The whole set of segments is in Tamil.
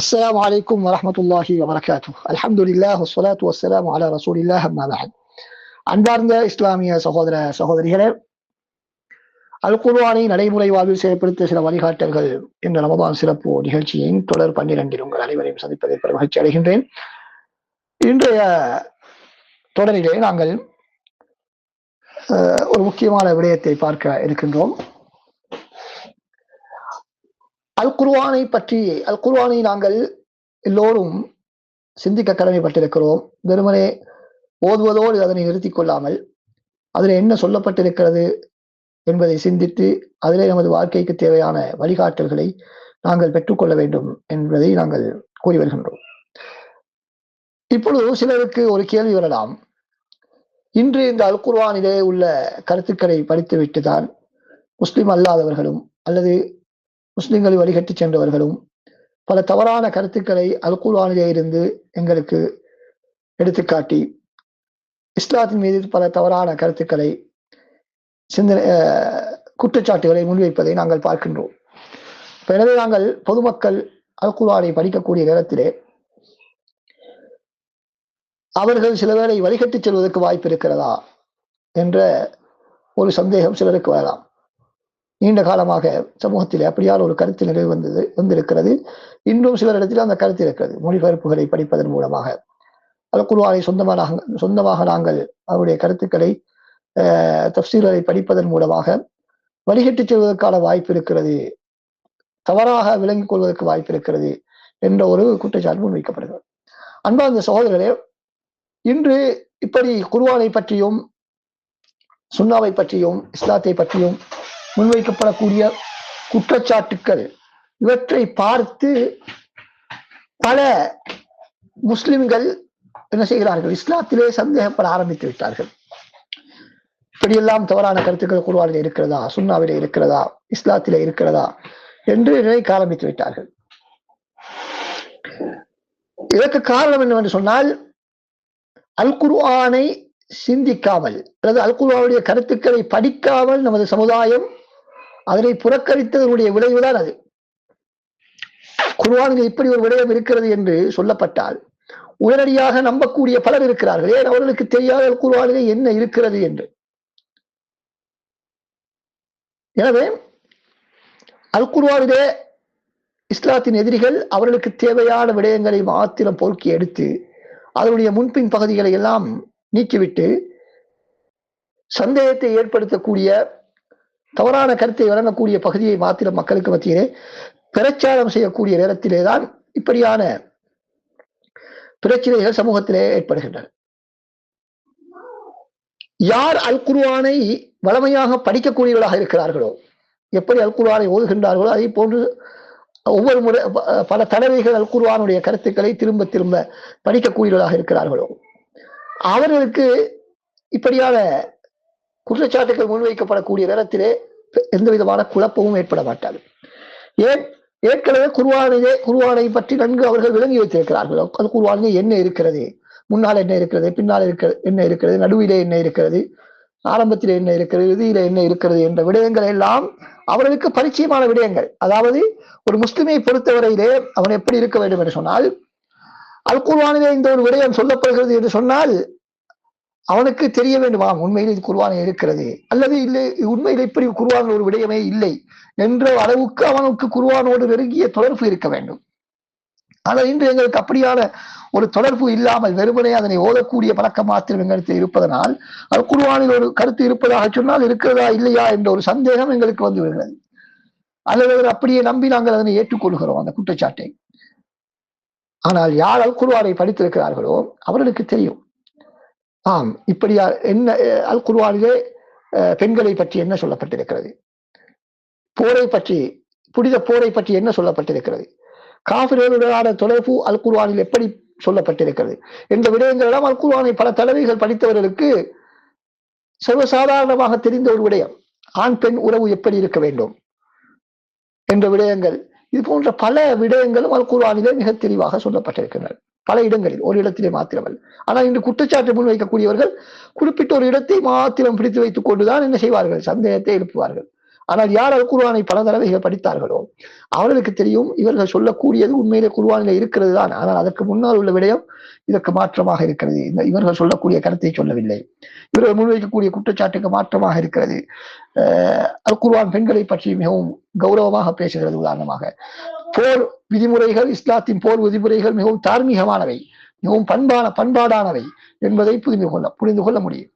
السلام عليكم ورحمة الله وبركاته. الحمد لله والصلاة والسلام على رسول الله أما بعد. அன்பார்ந்த இஸ்லாமிய சகோதர சகோதரிகளே, அல் குர்ஆனை நடைமுறை வாழ்வில் செயல்படுத்த சில வழிகாட்டல்கள் என்ற ரமதான் சிறப்பு நிகழ்ச்சியின் தொடர் 12 உங்கள் அனைவரையும் சந்திப்பதை மகிழ்ச்சி அடைகின்றேன். இன்றைய தொடரிலே நாங்கள் ஒரு முக்கியமான விடயத்தை பார்க்க இருக்கின்றோம். அல் குர்ஆனை நாங்கள் எல்லோரும் சிந்திக்க கடமைப்பட்டிருக்கிறோம். வெறுமனே ஓதுவதோடு அதனை நிறுத்திக் கொள்ளாமல் அதில் என்ன சொல்லப்பட்டிருக்கிறது என்பதை சிந்தித்து அதிலே நமது வாழ்க்கைக்கு தேவையான வழிகாட்டல்களை நாங்கள் பெற்றுக்கொள்ள வேண்டும் என்பதை நாங்கள் கூறி வருகின்றோம். இப்பொழுது சிலருக்கு ஒரு கேள்வி வரலாம். இன்று இந்த அல் குர்ஆனிலே உள்ள கருத்துக்களை படித்துவிட்டுதான் முஸ்லிம் அல்லாதவர்களும் அல்லது முஸ்லிம்களை வழிகட்டி சென்றவர்களும் பல தவறான கருத்துக்களை அல் குர்ஆனிலே இருந்து எங்களுக்கு எடுத்துக்காட்டி இஸ்லாத்தின் மீது பல தவறான கருத்துக்களை குற்றச்சாட்டுகளை முன்வைப்பதை நாங்கள் பார்க்கின்றோம். எனவே நாங்கள் பொதுமக்கள் அல் குர்ஆனை படிக்கக்கூடிய நேரத்திலே அவர்கள் சில வேளை வழிகட்டி செல்வதற்கு வாய்ப்பு இருக்கிறதா என்ற ஒரு சந்தேகம் சிலருக்கு வரலாம். நீண்ட காலமாக சமூகத்தில் அப்படியான ஒரு கருத்து நிறைவு வந்திருக்கிறது. இன்றும் சிலரிடத்தில் அந்த கருத்து இருக்கிறது. மொழிபெயர்ப்புகளை படிப்பதன் மூலமாக அல் குர்ஆனை சொந்தமாக நாங்கள் அவருடைய கருத்துக்களை தஃப்சீர்களை படிப்பதன் மூலமாக வழிகட்டி செல்வதற்கான வாய்ப்பு இருக்கிறது, தவறாக விளங்கிக் கொள்வதற்கு வாய்ப்பு இருக்கிறது என்ற ஒரு குற்றச்சாட்டு முன்வைக்கப்படுகிறது. அன்பார்ந்த சகோதரர்களே, இன்று இப்படி குர்ஆனை பற்றியும் சுன்னாவை பற்றியும் இஸ்லாத்தை பற்றியும் முன்வைக்கப்படக்கூடிய குற்றச்சாட்டுக்கள் இவற்றை பார்த்து பல முஸ்லிம்கள் என்ன செய்கிறார்கள்? இஸ்லாத்திலே சந்தேகப்பட ஆரம்பித்து விட்டார்கள். இப்படியெல்லாம் தவறான கருத்துக்கள் குர்ஆனிலே இருக்கிறதா, சுன்னாவிலே இருக்கிறதா, இஸ்லாத்திலே இருக்கிறதா என்று நினைக்க ஆரம்பித்து விட்டார்கள். இதற்கு காரணம் என்னவென்று சொன்னால், அல் குர்ஆனை சிந்திக்காமல் அல்லது அல் குர்ஆனுடைய கருத்துக்களை படிக்காமல் நமது சமுதாயம் அதனை புறக்கணித்ததனுடைய விளைவுதான் அது. குர்ஆனில் இப்படி ஒரு விடயம் இருக்கிறது என்று சொல்லப்பட்டால் உடனடியாக நம்பக்கூடிய பலர் இருக்கிறார்கள். ஏன்? அவர்களுக்கு தெரியாத அல் குர்ஆனிலே என்ன இருக்கிறது என்று. எனவே அல் குர்ஆனிலே இஸ்லாத்தின் எதிரிகள் அவர்களுக்கு தேவையான விடயங்களை மாத்திரம் பொறுக்கி எடுத்து அதனுடைய முன்பின் பகுதிகளை எல்லாம் நீக்கிவிட்டு சந்தேகத்தை ஏற்படுத்தக்கூடிய தவறான கருத்தை வழங்கக்கூடிய பகுதியை மாத்திரம் மக்களுக்கு மத்தியிலே பிரச்சாரம் செய்யக்கூடிய நேரத்திலேதான் இப்படியான பிரச்சனைகள் சமூகத்திலே ஏற்படுகின்றன. யார் அல் குர்ஆனை வளமையாக படிக்கக்கூடியவர்களாக இருக்கிறார்களோ, எப்படி அல் குர்ஆனை ஓதுகின்றார்களோ அதை போன்று ஒவ்வொரு முறை பல தடவைகள் அல் குர்ஆனுடைய கருத்துக்களை திரும்ப திரும்ப படிக்கக்கூடியவர்களாக இருக்கிறார்களோ அவர்களுக்கு இப்படியான குற்றச்சாட்டுகள் முன்வைக்கப்படக்கூடிய நேரத்திலே எந்த விதமான குழப்பமும் ஏற்பட மாட்டாது. ஏன்? ஏற்கனவே குர்ஆனை பற்றி நன்கு அவர்கள் விளங்கி வைத்திருக்கிறார்கள். அது குர்ஆனிலே என்ன இருக்கிறது, முன்னால் என்ன இருக்கிறது, பின்னால் என்ன இருக்கிறது, நடுவிலே என்ன இருக்கிறது, ஆரம்பத்திலே என்ன இருக்கிறது, இறுதியிலே என்ன இருக்கிறது என்ற விடயங்கள் எல்லாம் அவர்களுக்கு பரிச்சயமான விடயங்கள். அதாவது ஒரு முஸ்லிமை பொறுத்தவரையிலே அவன் எப்படி இருக்க வேண்டும் என்று சொன்னால், அல் குர்ஆனிலே இந்த ஒரு விடயம் சொல்லப்படுகிறது என்று சொன்னால் அவனுக்கு தெரிய வேண்டுமா உண்மையில் இது குர்ஆனில் இருக்கிறது அல்லது இல்லை, உண்மையில் இப்படி குர்ஆனில் ஒரு விடயமே இல்லை என்ற அளவுக்கு அவனுக்கு குர்ஆனோடு நெருங்கிய தொடர்பு இருக்க வேண்டும். ஆனால் இன்று எங்களுக்கு அப்படியான ஒரு தொடர்பு இல்லாமல் வெறுமனே அதனை ஓதக்கூடிய பழக்கம் மாத்திரம் எங்களுக்கு இருப்பதனால் அது குர்ஆனில் ஒரு கருத்து இருப்பதாக சொன்னால் இருக்கிறதா இல்லையா என்ற ஒரு சந்தேகம் எங்களுக்கு வந்து விடுகிறது. அல்லது அப்படியே நம்பி நாங்கள் அதனை ஏற்றுக்கொள்கிறோம் அந்த குற்றச்சாட்டை. ஆனால் யார் அல் குர்ஆனை படித்திருக்கிறார்களோ அவர்களுக்கு தெரியும். ஆம், இப்படியா என்ன அல் குர்ஆனிலே பெண்களை பற்றி என்ன சொல்லப்பட்டிருக்கிறது, போரை பற்றி, புனித போரை பற்றி என்ன சொல்லப்பட்டிருக்கிறது, காஃபிர்களுடனான தொடர்பு அல் குர்ஆனில் எப்படி சொல்லப்பட்டிருக்கிறது என்ற விடயங்கள் எல்லாம் அல் குர்ஆனை பல தடவைகள் படித்தவர்களுக்கு சர்வசாதாரணமாக தெரிந்த ஒரு விடயம். ஆண் பெண் உறவு எப்படி இருக்க வேண்டும் என்ற விடயங்கள், இது போன்ற பல விடயங்களும் அல் குர்ஆனிலே மிக தெளிவாக சொல்லப்பட்டிருக்கின்றன. பல இடங்களில், ஒரு இடத்திலே மாத்திரமல்ல. ஆனால் இன்று குற்றச்சாட்டு முன்வைக்கக்கூடியவர்கள் குறிப்பிட்ட ஒரு இடத்தை மாத்திரம் பிடித்து வைத்துக் கொண்டுதான் என்ன செய்வார்கள்? சந்தேகத்தை எழுப்புவார்கள். ஆனால் யார் அல் குர்ஆனை பல தடவைகள் படித்தார்களோ அவர்களுக்கு தெரியும் இவர்கள் சொல்லக்கூடியது உண்மையிலே குர்ஆனிலே இருக்கிறது தான். ஆனால் அதற்கு முன்னால் உள்ள விடயம் இதற்கு மாற்றமாக இருக்கிறது. இவர்கள் சொல்லக்கூடிய கருத்தை சொல்லவில்லை. இவர்கள் முன்வைக்கக்கூடிய குற்றச்சாட்டுக்கு மாற்றமாக இருக்கிறது. அல் குர்ஆன் பெண்களை பற்றி மிகவும் கௌரவமாக பேசுகிறது. உதாரணமாக போர் விதிமுறைகள், இஸ்லாத்தின் போர் விதிமுறைகள் மிகவும் தார்மீகமானவை, மிகவும் பண்பாடானவை என்பதை புரிந்து கொள்ள முடியும்.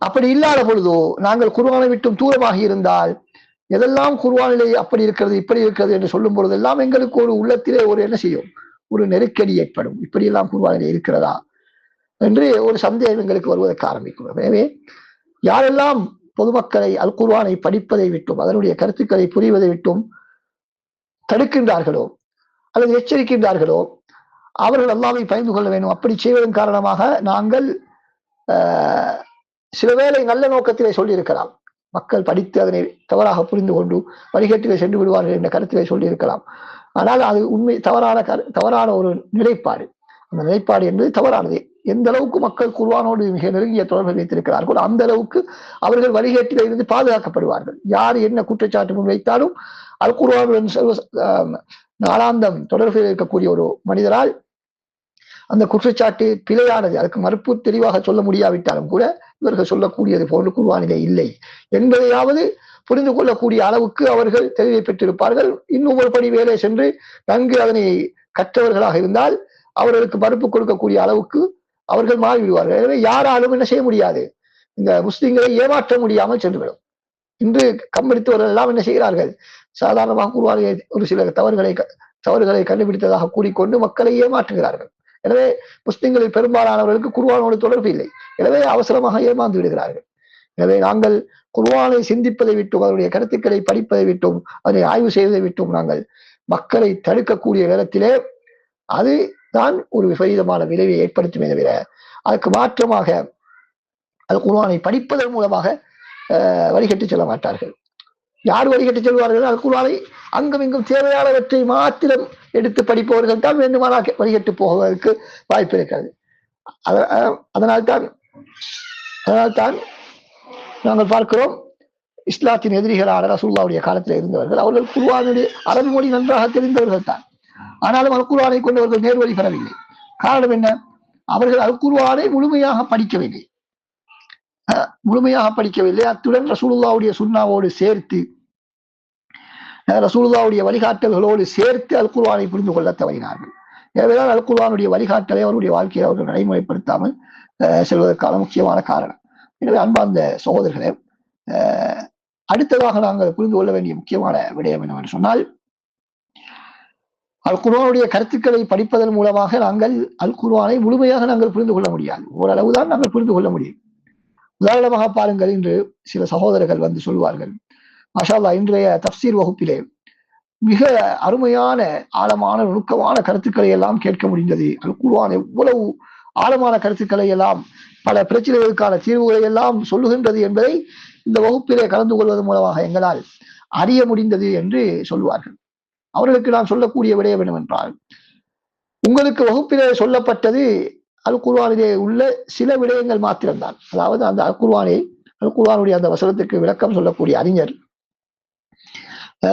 அப்படி இல்லாத பொழுதோ நாங்கள் குர்ஆனை விட்டும் தூரமாக இருந்தால் எதெல்லாம் குர்ஆனிலே அப்படி இருக்கிறது இப்படி இருக்கிறது என்று சொல்லும் பொழுதெல்லாம் எங்களுக்கு ஒரு உள்ளத்திலே ஒரு என்ன செய்யும், ஒரு நெருக்கடி ஏற்படும். இப்படியெல்லாம் குர்ஆனிலே இருக்கிறதா என்று ஒரு சந்தேகம் எங்களுக்கு வருவதற்கு ஆரம்பிக்கும். எனவே யாரெல்லாம் பொதுமக்களை அல் குர்ஆனை படிப்பதை விட்டும் அதனுடைய கருத்துக்களை புரிவதை விட்டும் தடுக்கின்றார்களோ அல்லது எச்சரிக்கின்றார்களோ அவர்கள் அல்லாஹ்வை பயந்து கொள்ள வேண்டும். அப்படி செய்வதன் காரணமாக நாங்கள் சில வேளை நல்ல நோக்கத்திலே சொல்லியிருக்கலாம், மக்கள் படித்து அதனை தவறாக புரிந்து கொண்டு வழிகேட்டிலே சென்று விடுவார்கள் என்ற கருத்திலே சொல்லியிருக்கலாம். ஆனால் அது உண்மை தவறான ஒரு நிலைப்பாடு. அந்த நிலைப்பாடு என்பது தவறானது. எந்த அளவுக்கு மக்கள் குர்ஆனோடு மிக நெருங்கிய தொடர்பை வைத்திருக்கிறார்களோ அந்த அளவுக்கு அவர்கள் வழிகேட்டிலே இருந்து பாதுகாக்கப்படுவார்கள். யார் என்ன குற்றச்சாட்டு முன்வைத்தாலும் அல் குர்ஆனுடன் நாளாந்தம் தொடர்பில் இருக்கக்கூடிய ஒரு மனிதரால் அந்த குற்றச்சாட்டு பிழையானது, அதுக்கு மறுப்பு தெளிவாக சொல்ல முடியாவிட்டாலும் கூட இவர்கள் சொல்லக்கூடியது போன்று குர்ஆனிலே இல்லை என்பதையாவது புரிந்து கொள்ளக்கூடிய அளவுக்கு அவர்கள் தெளிவை பெற்றிருப்பார்கள். இன்னும் ஒரு படி வேலை சென்று நன்கு அதனை கற்றவர்களாக இருந்தால் அவர்களுக்கு மறுப்பு கொடுக்கக்கூடிய அளவுக்கு அவர்கள் மாறிவிடுவார்கள். எனவே யாராலும் என்ன செய்ய முடியாது, இந்த முஸ்லிம்களை ஏமாற்ற முடியாமல் சென்றுவிடும். இன்று கம்பெடுத்தவர்கள் எல்லாம் என்ன செய்கிறார்கள், சாதாரணமாக குர்ஆனிலே ஒரு சில தவறுகளை கண்டுபிடித்ததாக கூறிக்கொண்டு மக்களை ஏமாற்றுகிறார்கள். எனவே முஸ்லிம்களில் பெரும்பாலானவர்களுக்கு குர்ஆனோடு தொடர்பு இல்லை. எனவே அவசரமாக ஏமாந்து விடுகிறார்கள். எனவே நாங்கள் குர்ஆனை சிந்திப்பதை விட்டும் அதனுடைய கருத்துக்களை படிப்பதை விட்டும் அதனை ஆய்வு செய்வதை விட்டும் நாங்கள் மக்களை தடுக்கக்கூடிய நேரத்திலே அது தான் ஒரு விபரீதமான விளைவை ஏற்படுத்துமே தவிர அதற்கு மாற்றமாக அது குர்ஆனை படிப்பதன் மூலமாக வழிகட்டு செல்ல மாட்டார்கள். யார் வழிகட்டு செல்வார்கள்? அல் குர்ஆனை அங்கும் இங்கும் தேவையானவற்றை மாத்திரம் எடுத்து படிப்பவர்கள் தான் வேண்டுமானால் வழிகட்டு போவதற்கு வாய்ப்பு இருக்கிறது. அதனால்தான் நாங்கள் பார்க்கிறோம், இஸ்லாத்தின் எதிரிகளான ரசூலுல்லாஹ்வுடைய காலத்தில் இருந்தவர்கள் அவர்கள் குர்ஆனுடைய அரபி மொழி நன்றாக தெரிந்தவர்கள் தான். ஆனாலும் அல் குர்ஆனை கொண்டவர்கள் நேர்வழி பெறவில்லை. காரணம் என்ன? அவர்கள் அல் குர்ஆனை முழுமையாக படிக்கவில்லை. அத்துடன் ரசூலுல்லாஹ்வுடைய சுன்னாவோடு சேர்த்து ரசூலுல்லாஹ்வுடைய வழிகாட்டல்களோடு சேர்த்து அல் குர்ஆனை புரிந்து கொள்ள தவறினார்கள். எனவேதான் அல் குர்ஆனுடைய வழிகாட்டலை அவருடைய வாழ்க்கையை அவர்கள் நடைமுறைப்படுத்தாமல் செல்வதற்கான முக்கியமான காரணம். எனவே அன்பார்ந்த சகோதரர்களே, அடுத்ததாக நாங்கள் புரிந்து கொள்ள வேண்டிய முக்கியமான விடயம் என்னவென்று சொன்னால், அல் குர்ஆனுடைய கருத்துக்களை படிப்பதன் மூலமாக நாங்கள் அல் குர்ஆனை முழுமையாக நாங்கள் புரிந்து கொள்ள முடியாது. ஓரளவுதான் நாங்கள் புரிந்து கொள்ள முடியும். உதாரணமாக பாருங்கள், இன்று சில சகோதரர்கள் வந்து சொல்வார்கள், மாஷா அல்லாஹ் இன்றைய தஃப்சீர் வகுப்பிலே மிக அருமையான ஆழமான நுணுக்கமான கருத்துக்களை எல்லாம் கேட்க முடிந்தது. அல் குர்ஆன் எவ்வளவு ஆழமான கருத்துக்களை எல்லாம் பல பிரச்சனைகளுக்கான தீர்வுகளை எல்லாம் சொல்லுகின்றது என்பதை இந்த வகுப்பிலே கலந்து கொள்வதன் மூலமாக எங்களால் அறிய முடிந்தது என்று சொல்வார்கள். அவர்களுக்கு நான் சொல்லக்கூடிய விடயம் என்னவென்றால், உங்களுக்கு வகுப்பிலே சொல்லப்பட்டது அல் குர்ஆனிலே உள்ள சில விடயங்கள் மாத்திரம்தான். அதாவது அந்த அல் குர்ஆனுடைய அந்த வசனத்துக்கு விளக்கம் சொல்லக்கூடிய அறிஞர்,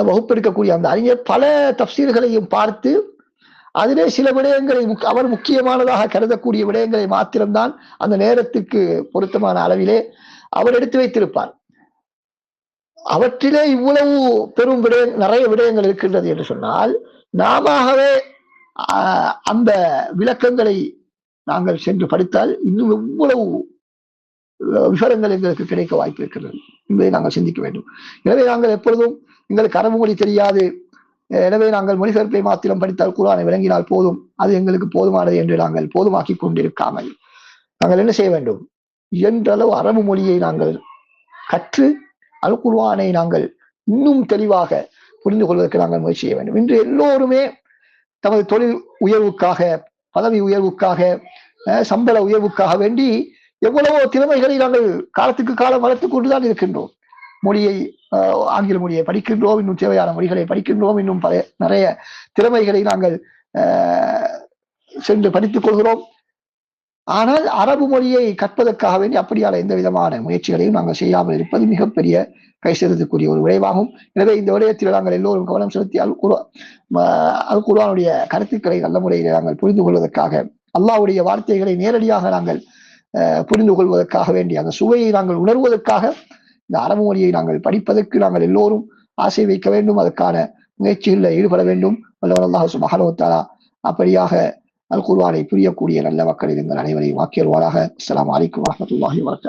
வகுப்பெடுக்கக்கூடிய அந்த அறிஞர் பல தஃப்சீர்களையும் பார்த்து அதிலே சில விடயங்களை அவர் முக்கியமானதாக கருதக்கூடிய விடயங்களை மாத்திரம்தான் அந்த நேரத்துக்கு பொருத்தமான அளவிலே அவர் எடுத்து வைத்திருப்பார். அவற்றிலே இவ்வளவு பெரும் நிறைய விடயங்கள் இருக்கின்றது என்று சொன்னால், நாமவே அந்த விளக்கங்களை நாங்கள் சென்று படித்தால் இன்னும் எவ்வளவு விவரங்கள் எங்களுக்கு கிடைக்க வாய்ப்பு இருக்கிறது என்பதை நாங்கள் சிந்திக்க வேண்டும். எனவே நாங்கள் எப்பொழுதும் எங்களுக்கு அரபு மொழி தெரியாது, எனவே நாங்கள் மொழிபெயர்ப்பை மாத்திரம் படித்தால் குர்ஆனை விளங்கினால் போதும், அது எங்களுக்கு போதுமானது என்று நாங்கள் போதுமாக்கி கொண்டிருக்காமல் நாங்கள் என்ன செய்ய வேண்டும், இயன்றளவு அரபு மொழியை நாங்கள் கற்று அல் குர்ஆனை நாங்கள் இன்னும் தெளிவாக புரிந்து கொள்வதற்கு நாங்கள் முயற்சி செய்ய வேண்டும். இன்று எல்லோருமே தமது தொழில் உயர்வுக்காக, பதவி உயர்வுக்காக, சம்பள உயர்வுக்காக வேண்டி எவ்வளவோ திறமைகளை நாங்கள் காலத்துக்கு காலம் வளர்த்துக் கொண்டுதான் இருக்கின்றோம். மொழியை, ஆங்கில மொழியை படிக்கின்றோம், இன்னும் தேவையான மொழிகளை படிக்கின்றோம், இன்னும் நிறைய திறமைகளை நாங்கள் சென்று படித்துக் கொள்கிறோம். ஆனால் அரபு மொழியை கற்பதற்காக வேண்டி அப்படியான எந்த விதமான முயற்சிகளையும் நாங்கள் செய்யாமல் இருப்பது மிகப்பெரிய கைசெலுத்தக்கூடிய ஒரு விளைவாகும். எனவே இந்த விடயத்தில் நாங்கள் எல்லோரும் கவனம் செலுத்தி அல் குர்ஆனுடைய கருத்துக்களை நல்ல முறையில் நாங்கள் புரிந்து கொள்வதற்காக, அல்லாஹ்வுடைய வார்த்தைகளை நேரடியாக நாங்கள் புரிந்து கொள்வதற்காக வேண்டி, அந்த சுவையை நாங்கள் உணர்வதற்காக இந்த அரபு மொழியை நாங்கள் படிப்பதற்கு நாங்கள் எல்லோரும் ஆசை வைக்க வேண்டும். அதற்கான முயற்சிகளில் ஈடுபட வேண்டும். வல்லவன் அல்லாஹ் சுப்ஹானஹு வ தஆலா அப்படியாக அல் குர்ஆனை புரியக்கூடிய நல்ல மக்களில் எங்கள் அனைவரையும் வாக்கியல்வாராக. அஸ்ஸலாமு அலைக்கும் வரஹ்மத்துல்லாஹி வபரகாத்துஹு.